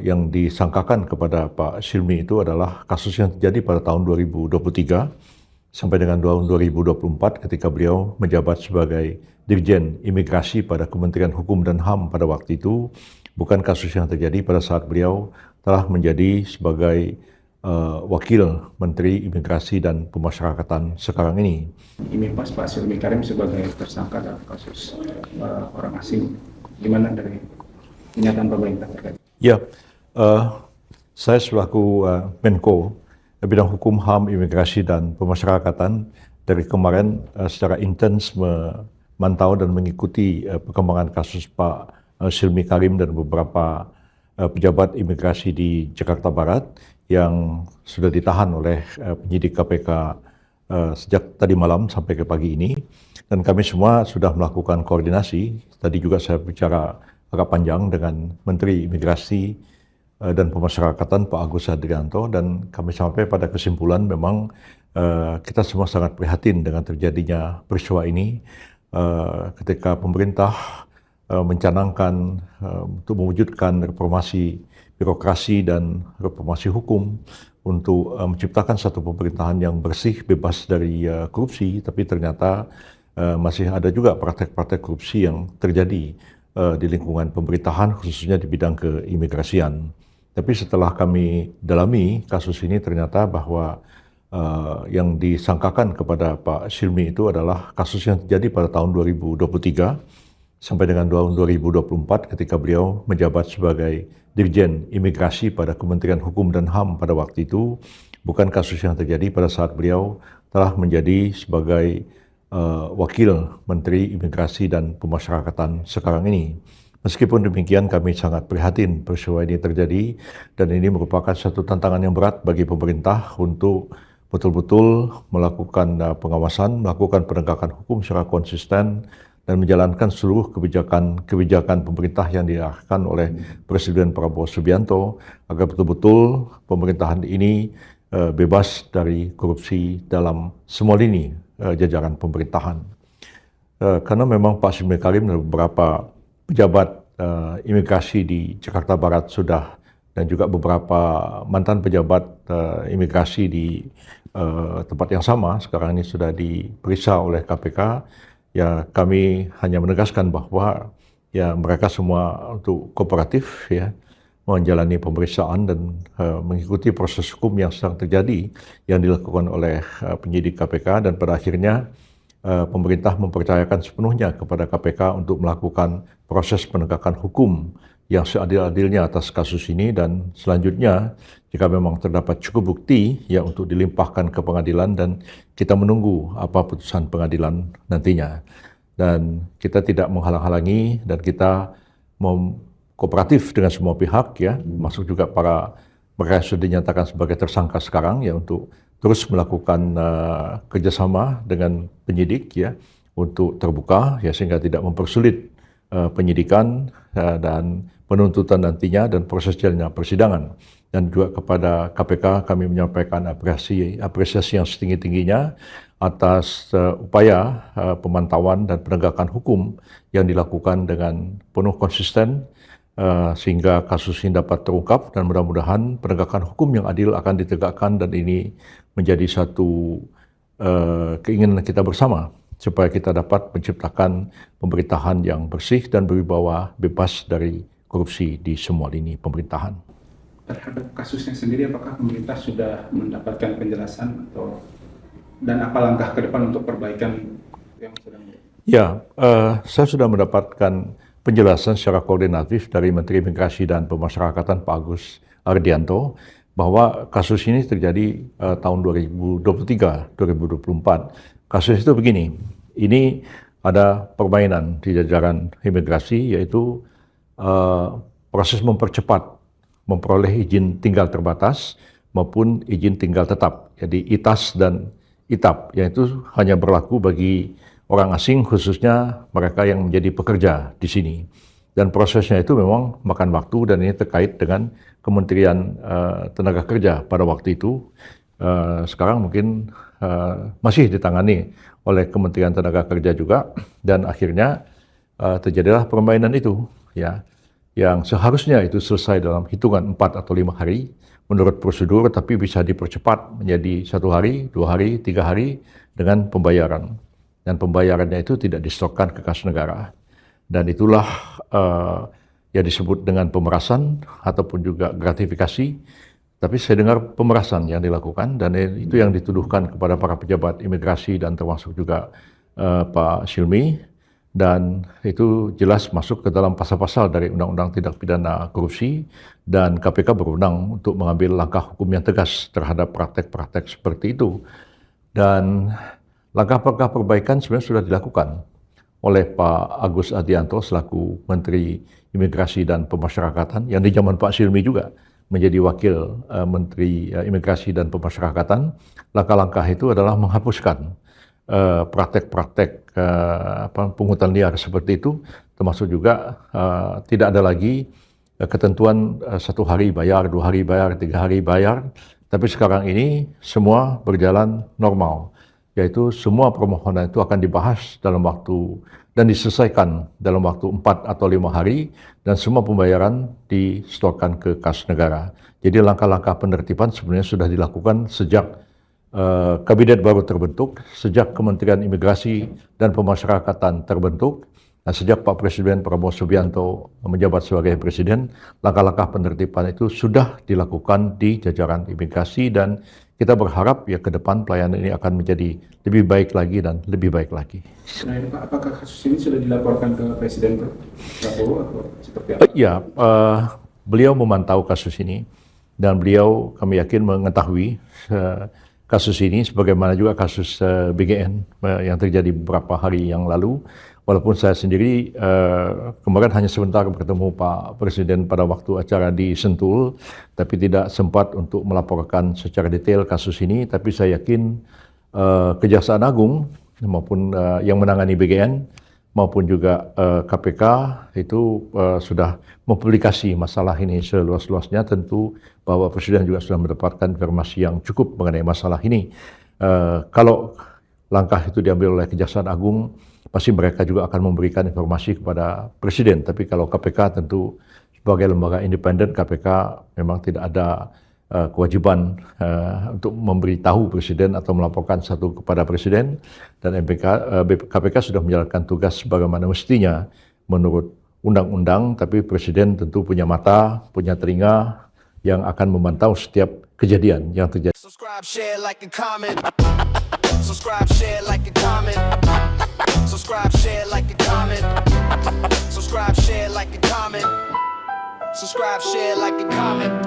yang disangkakan kepada Pak Silmi itu adalah kasus yang terjadi pada tahun 2023 sampai dengan tahun 2024 ketika beliau menjabat sebagai Dirjen Imigrasi pada Kementerian Hukum dan HAM pada waktu itu, bukan kasus yang terjadi pada saat beliau telah menjadi sebagai Wakil Menteri Imigrasi dan Pemasyarakatan sekarang ini. Ini pas Pak Silmi Karim sebagai tersangka dalam kasus orang asing. Gimana dari pernyataan pemerintah terkait? Ya, saya selaku Menko bidang hukum, HAM, imigrasi dan pemasyarakatan dari kemarin secara intens memantau dan mengikuti perkembangan kasus Pak Silmi Karim dan beberapa pejabat imigrasi di Jakarta Barat yang sudah ditahan oleh penyidik KPK sejak tadi malam sampai ke pagi ini. Dan kami semua sudah melakukan koordinasi. Tadi juga saya bicara agak panjang dengan Menteri Imigrasi dan Pemasyarakatan Pak Agus Hadrianto, dan kami sampai pada kesimpulan memang kita semua sangat prihatin dengan terjadinya peristiwa ini ketika pemerintah mencanangkan untuk mewujudkan reformasi birokrasi dan reformasi hukum untuk menciptakan satu pemerintahan yang bersih, bebas dari korupsi, tapi ternyata masih ada juga praktek-praktek korupsi yang terjadi di lingkungan pemerintahan, khususnya di bidang keimigrasian. Tapi setelah kami dalami kasus ini, ternyata bahwa yang disangkakan kepada Pak Silmi itu adalah kasus yang terjadi pada tahun 2023 sampai dengan tahun 2024 ketika beliau menjabat sebagai Dirjen Imigrasi pada Kementerian Hukum dan HAM pada waktu itu, bukan kasus yang terjadi pada saat beliau telah menjadi sebagai Wakil Menteri Imigrasi dan Pemasyarakatan sekarang ini. Meskipun demikian, kami sangat prihatin peristiwa ini terjadi, dan ini merupakan satu tantangan yang berat bagi pemerintah untuk betul-betul melakukan pengawasan, melakukan penegakan hukum secara konsisten, dan menjalankan seluruh kebijakan pemerintah yang diarahkan oleh Presiden Prabowo Subianto agar betul-betul pemerintahan ini bebas dari korupsi dalam semua lini jajaran pemerintahan. Karena memang Pak Silmi Karim dan beberapa pejabat imigrasi di Jakarta Barat sudah, dan juga beberapa mantan pejabat imigrasi di tempat yang sama sekarang ini sudah diperiksa oleh KPK. Ya, kami hanya menegaskan bahwa ya mereka semua untuk kooperatif ya menjalani pemeriksaan dan mengikuti proses hukum yang sedang terjadi yang dilakukan oleh penyidik KPK, dan pada akhirnya pemerintah mempercayakan sepenuhnya kepada KPK untuk melakukan proses penegakan hukum yang seadil-adilnya atas kasus ini, dan selanjutnya jika memang terdapat cukup bukti ya untuk dilimpahkan ke pengadilan, dan kita menunggu apa putusan pengadilan nantinya. Dan kita tidak menghalang-halangi, dan kita kooperatif dengan semua pihak ya, masuk juga para mereka yang sudah dinyatakan sebagai tersangka sekarang ya, untuk terus melakukan kerjasama dengan penyidik ya untuk terbuka ya, sehingga tidak mempersulit penyidikan dan penuntutan nantinya dan proses jalannya persidangan. Dan juga kepada KPK kami menyampaikan apresiasi yang setinggi-tingginya atas upaya pemantauan dan penegakan hukum yang dilakukan dengan penuh konsisten sehingga kasus ini dapat terungkap, dan mudah-mudahan penegakan hukum yang adil akan ditegakkan, dan ini menjadi satu keinginan kita bersama supaya kita dapat menciptakan pemerintahan yang bersih dan berwibawa, bebas dari korupsi di semua lini pemerintahan. Terhadap kasusnya sendiri, apakah pemerintah sudah mendapatkan penjelasan dan apa langkah ke depan untuk perbaikan yang sedang? Ya, saya sudah mendapatkan penjelasan secara koordinatif dari Menteri Imigrasi dan Pemasyarakatan Pak Agus Hadrianto bahwa kasus ini terjadi tahun 2023-2024. Kasus itu begini, ini ada permainan di jajaran imigrasi, yaitu proses mempercepat memperoleh izin tinggal terbatas maupun izin tinggal tetap, jadi ITAS dan ITAP, yang itu hanya berlaku bagi orang asing, khususnya mereka yang menjadi pekerja di sini. Dan prosesnya itu memang makan waktu, dan ini terkait dengan Kementerian Tenaga Kerja pada waktu itu. Sekarang mungkin masih ditangani oleh Kementerian Tenaga Kerja juga, dan akhirnya terjadilah permainan itu ya. yang seharusnya itu selesai dalam hitungan 4 atau 5 hari menurut prosedur, tapi bisa dipercepat menjadi 1 hari, 2 hari, 3 hari dengan pembayaran. Dan pembayarannya itu tidak disetorkan ke kas negara. Dan itulah yang disebut dengan pemerasan ataupun juga gratifikasi. Tapi saya dengar pemerasan yang dilakukan, dan itu yang dituduhkan kepada para pejabat imigrasi dan termasuk juga Pak Silmi. Dan itu jelas masuk ke dalam pasal-pasal dari Undang-Undang Tindak Pidana Korupsi, dan KPK berwenang untuk mengambil langkah hukum yang tegas terhadap praktek-praktek seperti itu. Dan langkah-langkah perbaikan sebenarnya sudah dilakukan oleh Pak Agus Adianto selaku Menteri Imigrasi dan Pemasyarakatan, yang di zaman Pak Silmi juga menjadi Wakil Menteri Imigrasi dan Pemasyarakatan. Langkah-langkah itu adalah menghapuskan praktek-praktek pungutan liar seperti itu, termasuk juga tidak ada lagi ketentuan 1 hari bayar, 2 hari bayar, 3 hari bayar, tapi sekarang ini semua berjalan normal, yaitu semua permohonan itu akan dibahas dalam waktu dan diselesaikan dalam waktu 4 atau 5 hari, dan semua pembayaran disetorkan ke kas negara. Jadi langkah-langkah penertiban sebenarnya sudah dilakukan sejak kabinet baru terbentuk, sejak Kementerian Imigrasi dan Pemasyarakatan terbentuk, dan sejak Pak Presiden Prabowo Subianto menjabat sebagai Presiden, langkah-langkah penertiban itu sudah dilakukan di jajaran imigrasi, dan kita berharap ya ke depan pelayanan ini akan menjadi lebih baik lagi dan lebih baik lagi. Nah, ini Pak, apakah kasus ini sudah dilaporkan ke Presiden Prabowo atau seperti apa? Ya, beliau memantau kasus ini, dan beliau kami yakin mengetahui kasus ini, sebagaimana juga kasus BGN yang terjadi beberapa hari yang lalu. Walaupun saya sendiri kemarin hanya sebentar bertemu Pak Presiden pada waktu acara di Sentul, tapi tidak sempat untuk melaporkan secara detail kasus ini. Tapi saya yakin Kejaksaan Agung maupun yang menangani BGN maupun juga KPK itu sudah mempublikasi masalah ini seluas-luasnya. Tentu bahwa Presiden juga sudah mendapatkan informasi yang cukup mengenai masalah ini. Kalau langkah itu diambil oleh Kejaksaan Agung, pasti mereka juga akan memberikan informasi kepada Presiden. Tapi kalau KPK tentu sebagai lembaga independen, KPK memang tidak ada kewajiban untuk memberitahu Presiden atau melaporkan satu kepada Presiden, dan KPK sudah menjalankan tugas sebagaimana mestinya menurut undang-undang. Tapi Presiden tentu punya mata, punya telinga yang akan memantau setiap kejadian yang terjadi. Subscribe, share, like, and comment. Subscribe, share, like, and comment. Subscribe, share, like, and comment. Subscribe, share, like, and comment. Subscribe, share, like, and comment.